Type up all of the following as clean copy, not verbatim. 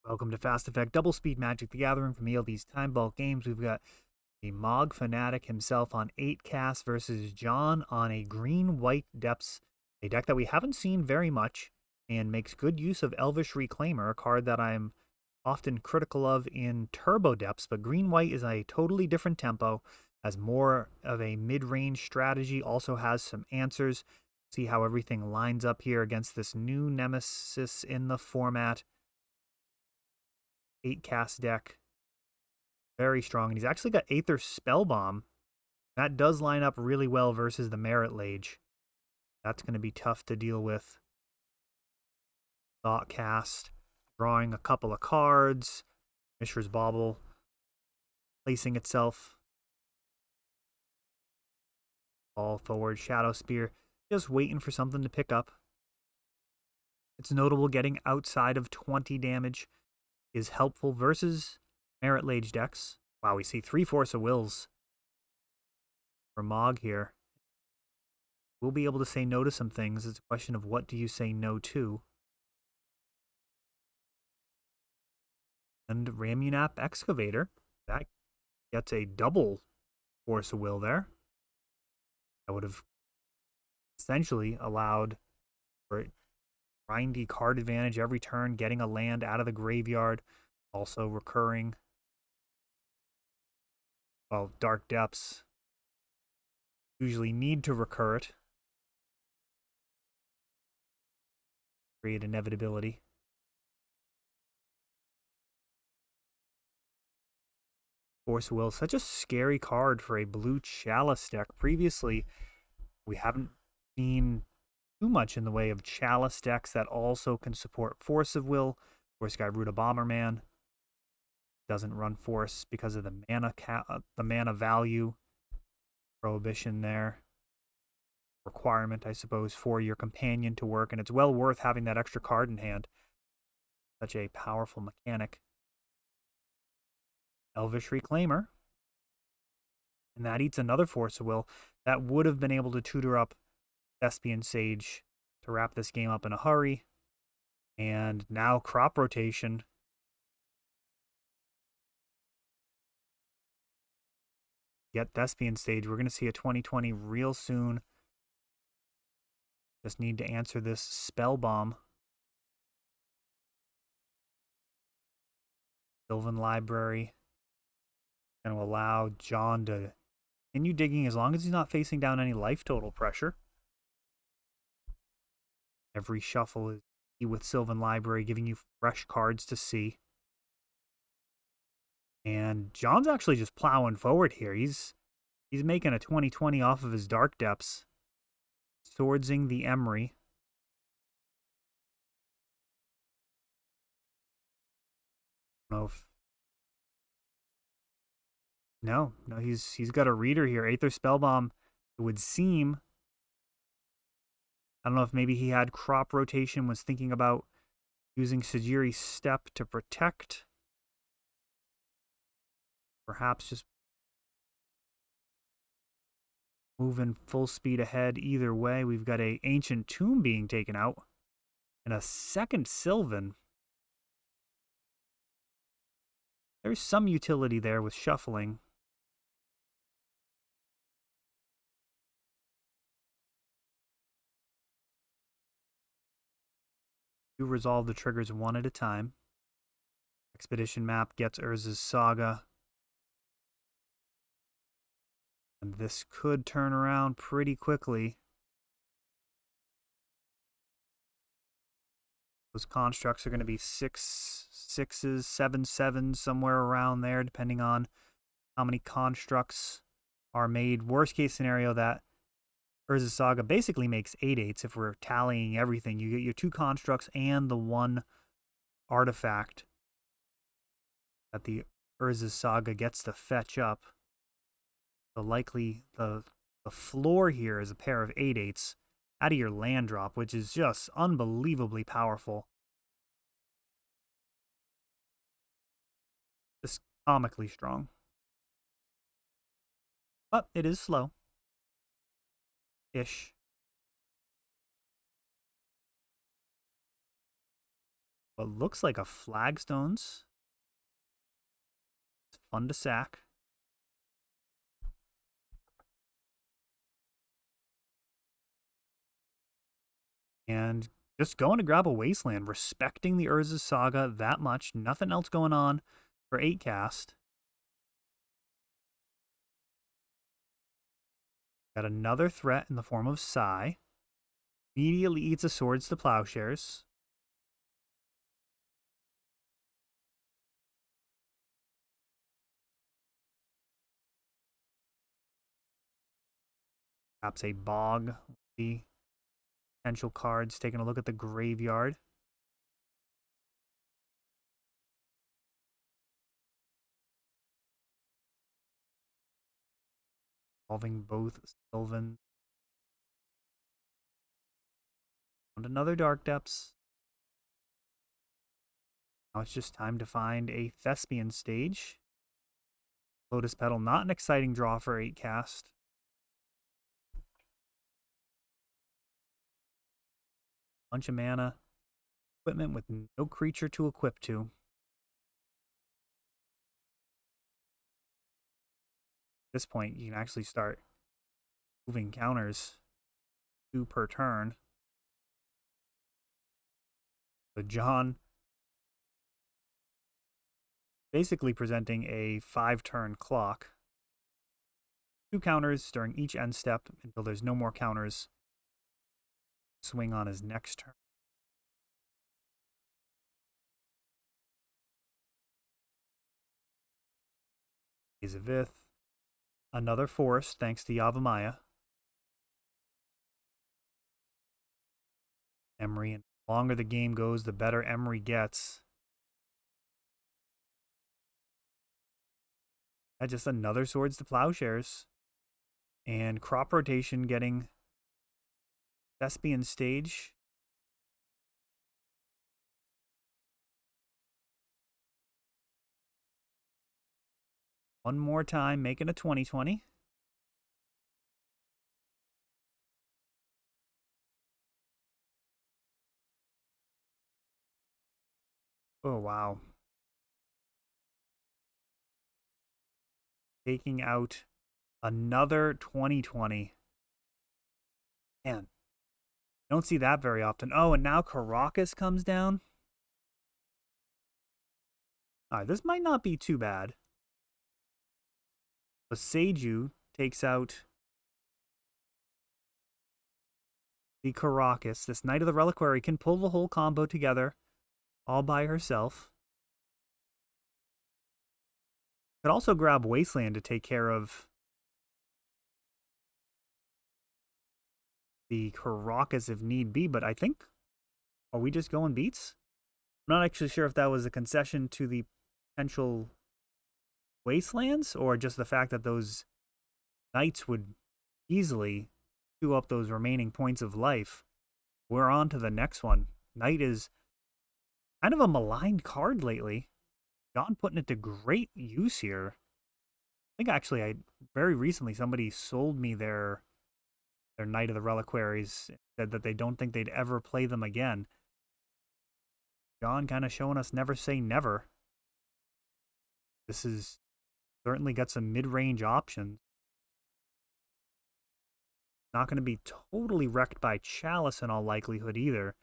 Welcome to Fast Effect Double Speed Magic the Gathering from ELD's Time Vault Games. We've got the Mog Fanatic himself on 8 casts versus John on a green-white depths, a deck that we haven't seen very much and makes good use of Elvish Reclaimer, a card that I'm often critical of in turbo depths, but green-white is a totally different tempo, has more of a mid-range strategy, also has some answers. See how everything lines up here against this new nemesis in the format. 8 cast deck. Very strong. And he's actually got Aether Spellbomb. That does line up really well versus the Merit Lage. That's going to be tough to deal with. Thought cast. Drawing a couple of cards. Mishra's Bauble. Placing itself. Ball forward. Shadow Spear. Just waiting for something to pick up. It's notable getting outside of 20 damage is helpful versus Merit Lage decks. Wow, we see 3 Force of Wills for Mog here. We'll be able to say no to some things. It's a question of what do you say no to. And Ramunap Excavator. That gets a double Force of Will there. That would have essentially allowed for grindy card advantage every turn, getting a land out of the graveyard, also recurring. Well, Dark Depths usually need to recur it. Create inevitability. Force of Will, such a scary card for a blue Chalice deck. Previously, we haven't seen too much in the way of Chalice decks that also can support Force of Will. Force Guy Ruta Bomberman doesn't run Force because of the mana value prohibition there. Requirement, I suppose, for your companion to work, and it's well worth having that extra card in hand. Such a powerful mechanic. Elvish Reclaimer. And that eats another Force of Will. That would have been able to tutor up Thespian Sage to wrap this game up in a hurry. And now crop rotation. Get Thespian Sage. We're going to see a 2020 real soon. Just need to answer this Spell Bomb. Sylvan Library. Going to allow John to continue digging as long as he's not facing down any life total pressure. Every shuffle is with Sylvan Library, giving you fresh cards to see. And John's actually just plowing forward here. He's making a 2020 off of his Dark Depths. Swordsing the Emery. I don't know if... No, he's got a reader here. Aether Spellbomb, it would seem. I don't know if maybe he had crop rotation, was thinking about using Sajiri's Step to protect. Perhaps just moving full speed ahead either way. We've got a Ancient Tomb being taken out. And a second Sylvan. There's some utility there with shuffling. You resolve the triggers one at a time. Expedition map gets Urza's Saga. And this could turn around pretty quickly. Those constructs are going to be 6 6s, 7 7s, somewhere around there, depending on how many constructs are made. Worst case scenario, that Urza Saga basically makes 8 8s if we're tallying everything. You get your 2 constructs and the 1 artifact that the Urza Saga gets to fetch up. The floor here is a pair of 8 8s out of your land drop, which is just unbelievably powerful. Just comically strong. But it is slow. Ish. what looks like a flagstones. It's fun to sack. And just going to grab a wasteland, respecting the Urza saga that much. Nothing else going on for 8 cast. Got another threat in the form of Sai. Immediately eats a swords to plowshares. Perhaps a bog. The potential cards. Taking a look at the graveyard. Involving both Sylvan and another Dark Depths. Now it's just time to find a Thespian stage. Lotus Petal, not an exciting draw for 8 cast. Bunch of mana. Equipment with no creature to equip to. At this point, you can actually start moving counters 2 per turn. So John basically presenting a 5-turn clock. 2 counters during each end step until there's no more counters. Swing on his next turn. He's a Vith. Another force thanks to Yavimaya. Emery, and the longer the game goes, the better Emery gets. That's just another swords to plowshares. And crop rotation getting Thespian stage. One more time, making a 20-20. Oh, wow. Taking out another 20-20. Man, don't see that very often. Oh, and now Caracas comes down. All right, this might not be too bad. But Seiju takes out the Caracas. This Knight of the Reliquary can pull the whole combo together all by herself. Could also grab Wasteland to take care of the Caracas if need be, but I think, are we just going beats? I'm not actually sure if that was a concession to the potential Wastelands or just the fact that those Knights would easily chew up those remaining points of life. We're on to the next one. Knight is kind of a maligned card lately. John putting it to great use here. I think actually very recently somebody sold me their Knight of the Reliquaries, said that they don't think they'd ever play them again. John kind of showing us never say never. This is certainly got some mid-range options. Not going to be totally wrecked by Chalice in all likelihood either.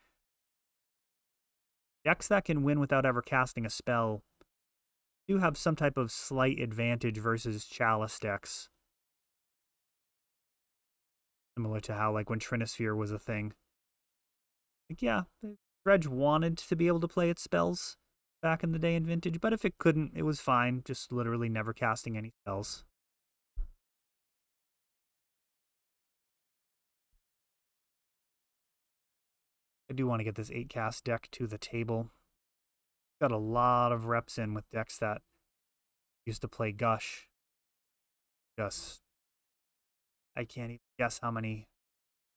Decks that can win without ever casting a spell do have some type of slight advantage versus Chalice decks. Similar to how, like, when Trinisphere was a thing. Like, yeah, Dredge wanted to be able to play its spells back in the day in Vintage, but if it couldn't, it was fine. Just literally never casting any spells. I do want to get this 8-cast deck to the table. Got a lot of reps in with decks that used to play Gush. Just, I can't even guess how many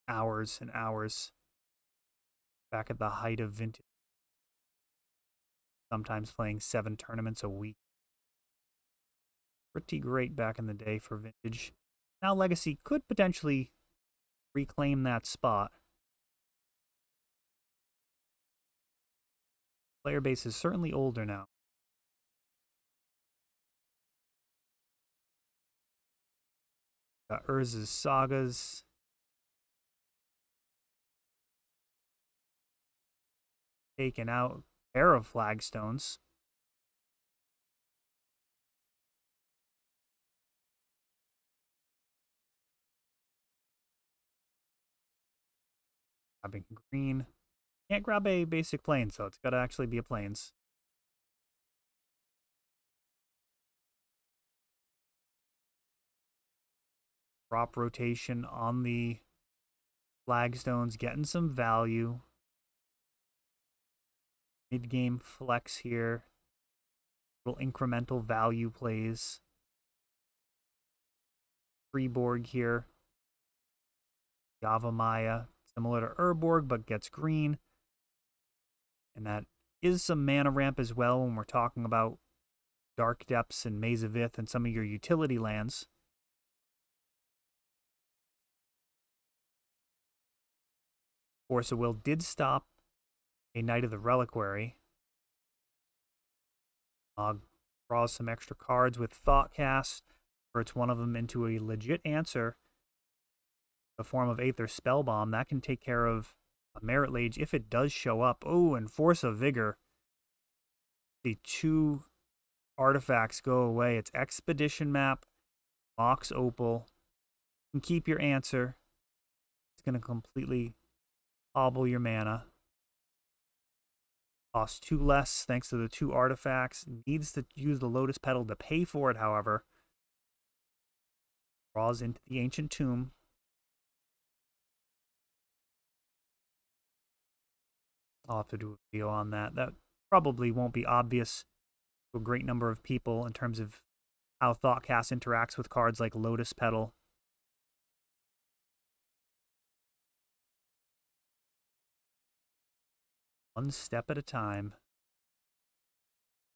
hours and hours back at the height of Vintage. Sometimes playing 7 tournaments a week. Pretty great back in the day for Vintage. Now Legacy could potentially reclaim that spot. Player base is certainly older now. Got Urza's sagas. Taken out. Pair of flagstones. Grabbing green. Can't grab a basic plane, so it's got to actually be a plains. Drop rotation on the flagstones, getting some value. Mid-game flex here. Little incremental value plays. Freeborg here. Yavimaya, similar to Urborg, but gets green. And that is some mana ramp as well when we're talking about Dark Depths and Maze of Ith and some of your utility lands. Force of Will did stop a Knight of the Reliquary. Draws some extra cards with Thoughtcast, converts one of them into a legit answer. The form of Aether Spellbomb that can take care of a Merit Lage if it does show up. Oh, and Force of Vigor. The 2 artifacts go away. It's Expedition Map, Mox Opal. You can keep your answer. It's going to completely hobble your mana. Costs 2 less thanks to the 2 artifacts. Needs to use the Lotus Petal to pay for it, however. Draws into the Ancient Tomb. I'll have to do a video on that. That probably won't be obvious to a great number of people in terms of how Thoughtcast interacts with cards like Lotus Petal. One step at a time.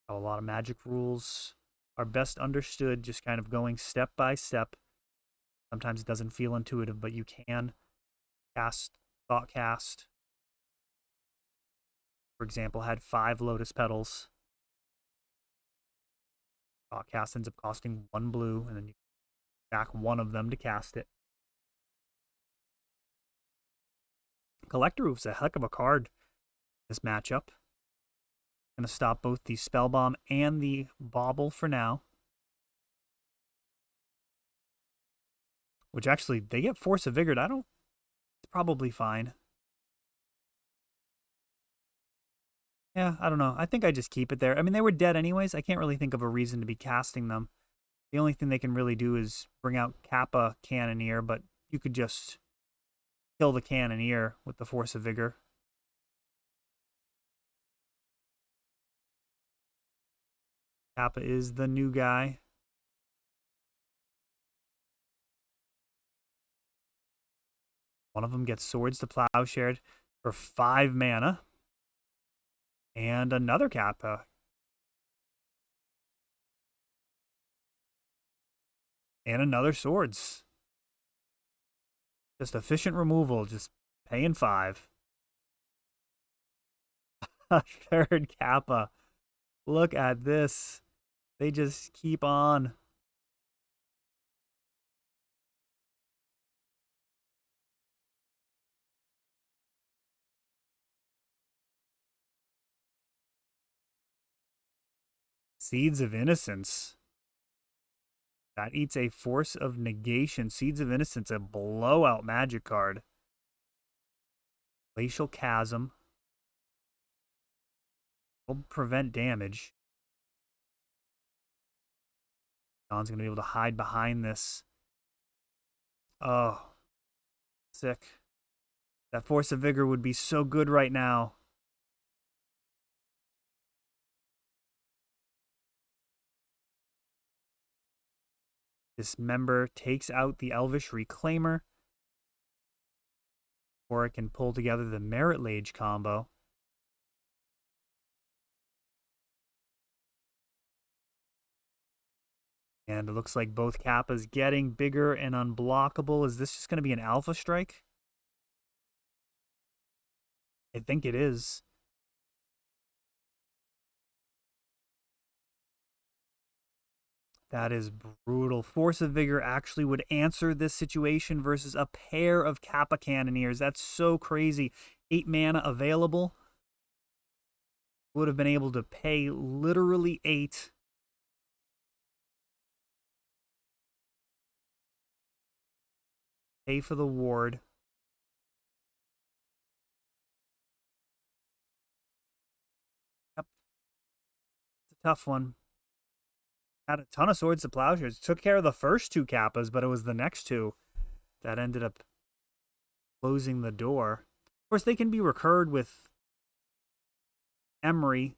How a lot of Magic rules are best understood, just kind of going step by step. Sometimes it doesn't feel intuitive, but you can cast Thoughtcast. For example, had 5 Lotus Petals. Thoughtcast ends up costing 1 blue, and then you back one of them to cast it. Collector Roof's a heck of a card this matchup. Going to stop both the Spellbomb and the Bauble for now. Which actually, they get Force of Vigor. It's probably fine. Yeah, I don't know. I think I just keep it there. I mean, they were dead anyways. I can't really think of a reason to be casting them. The only thing they can really do is bring out Kappa Cannoneer, but you could just kill the Cannoneer with the Force of Vigor. Kappa is the new guy. One of them gets Swords to Plowshare for 5 mana. And another Kappa. And another Swords. Just efficient removal, just paying 5. A third Kappa. Look at this. They just keep on. Seeds of Innocence. That eats a Force of Negation. Seeds of Innocence, a blowout Magic card. Glacial Chasm. Will prevent damage. John's going to be able to hide behind this. Oh. Sick. That Force of Vigor would be so good right now. Dismember takes out the Elvish Reclaimer. Or it can pull together the Merit Lage combo. And it looks like both Kappas getting bigger and unblockable. Is this just going to be an Alpha Strike? I think it is. That is brutal. Force of Vigor actually would answer this situation versus a pair of Kappa Cannoneers. That's so crazy. 8 mana available. Would have been able to pay literally 8. Pay for the ward. Yep. It's a tough one. Had a ton of Swords to Plowshares. Took care of the first 2 Kappas, but it was the next 2 that ended up closing the door. Of course, they can be recurred with Emery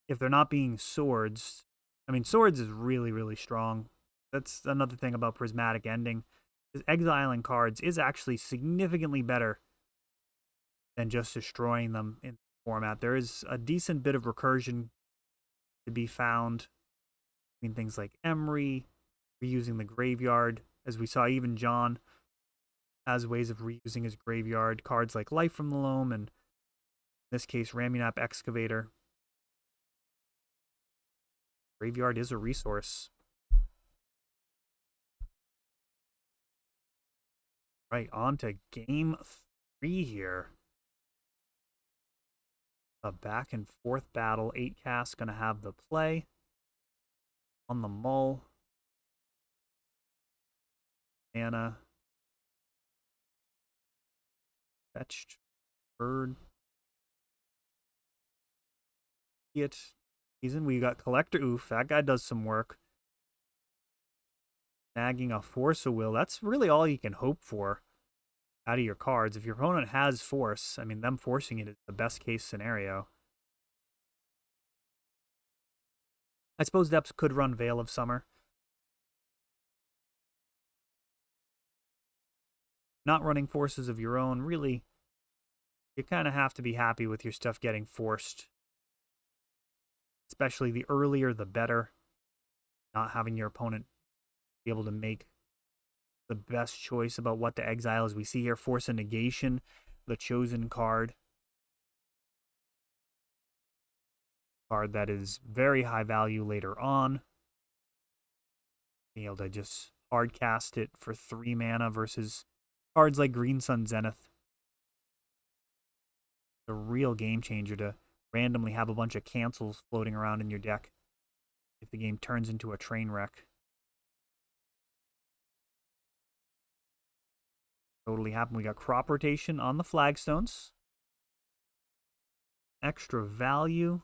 if they're not being swords. I mean, swords is really, really strong. That's another thing about Prismatic Ending. Is exiling cards is actually significantly better than just destroying them in the format. There is a decent bit of recursion to be found between things like Emery, reusing the graveyard, as we saw even John has ways of reusing his graveyard. Cards like Life from the Loam, and in this case, Ramunap Excavator. Graveyard is a resource. Right, on to game 3 here. A back and forth battle. 8 cast going to have the play. On the mull. Mana. Fetched. Bird. Season. We got Collector Oof. That guy does some work. Nagging a Force of Will. That's really all you can hope for out of your cards. If your opponent has Force, I mean, them forcing it is the best case scenario. I suppose Depths could run Veil of Summer. Not running forces of your own, really, you kind of have to be happy with your stuff getting forced. Especially the earlier, the better. Not having your opponent be able to make the best choice about what to exile. As we see here, Force of Negation, the chosen card. Card that is very high value later on. Being able to just hard cast it for 3 mana versus cards like Green Sun Zenith. A real game changer to randomly have a bunch of cancels floating around in your deck if the game turns into a train wreck. Totally happened. We got crop rotation on the flagstones. Extra value.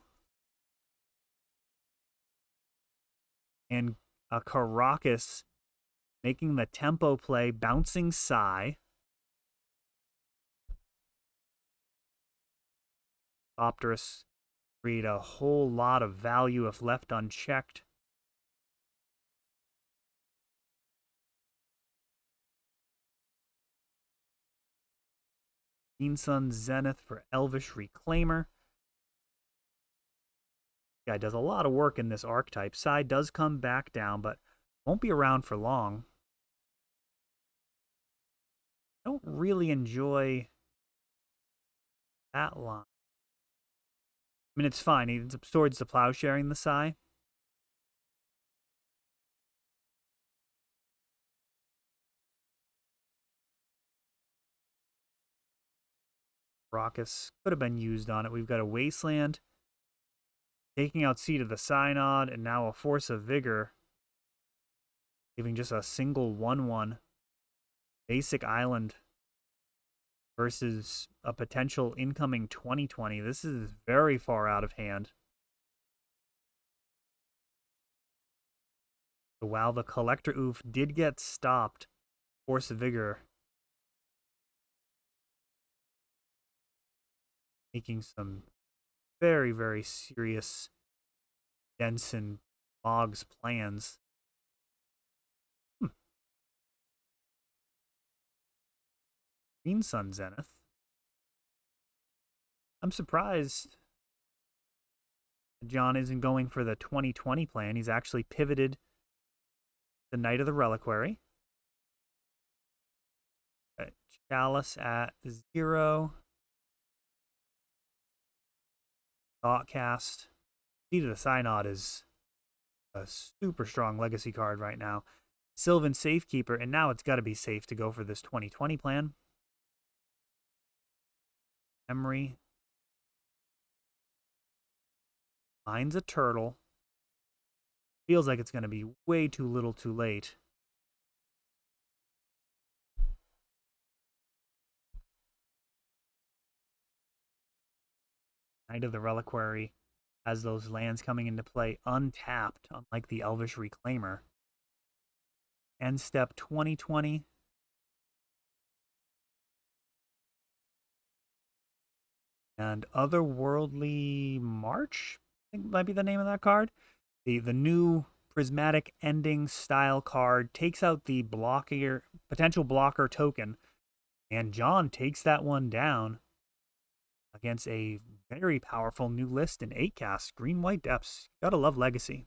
And a Caracas making the tempo play, bouncing Psy. Opterus create a whole lot of value if left unchecked. Green Sun Zenith for Elvish Reclaimer. Guy does a lot of work in this archetype. Psy does come back down, but won't be around for long. I don't really enjoy that line. I mean, it's fine. It's Swords to Plowsharing the Psy. Raucous could have been used on it. We've got a Wasteland, taking out Seed of the Synod, and now a Force of Vigor, leaving just a single 1/1 basic island versus a potential incoming 2020. This is very far out of hand. So while the Collector Oof did get stopped, Force of Vigor making some very, very serious dents in Mog's plans. Green Sun Zenith. I'm surprised John isn't going for the 2020 plan. He's actually pivoted the Knight of the Reliquary. Chalice at 0. Thoughtcast. Seed of the Synod is a super strong legacy card right now. Sylvan Safekeeper, and now it's got to be safe to go for this 2020 plan. Emery. Mine's a turtle. Feels like it's going to be way too little too late. Knight of the Reliquary has those lands coming into play untapped, unlike the Elvish Reclaimer. End step 2020. And Otherworldly March, I think might be the name of that card. The new prismatic ending style card takes out the blocker potential blocker token, and John takes that one down against a very powerful new list in 8 cast, Green White Depths. Gotta love Legacy.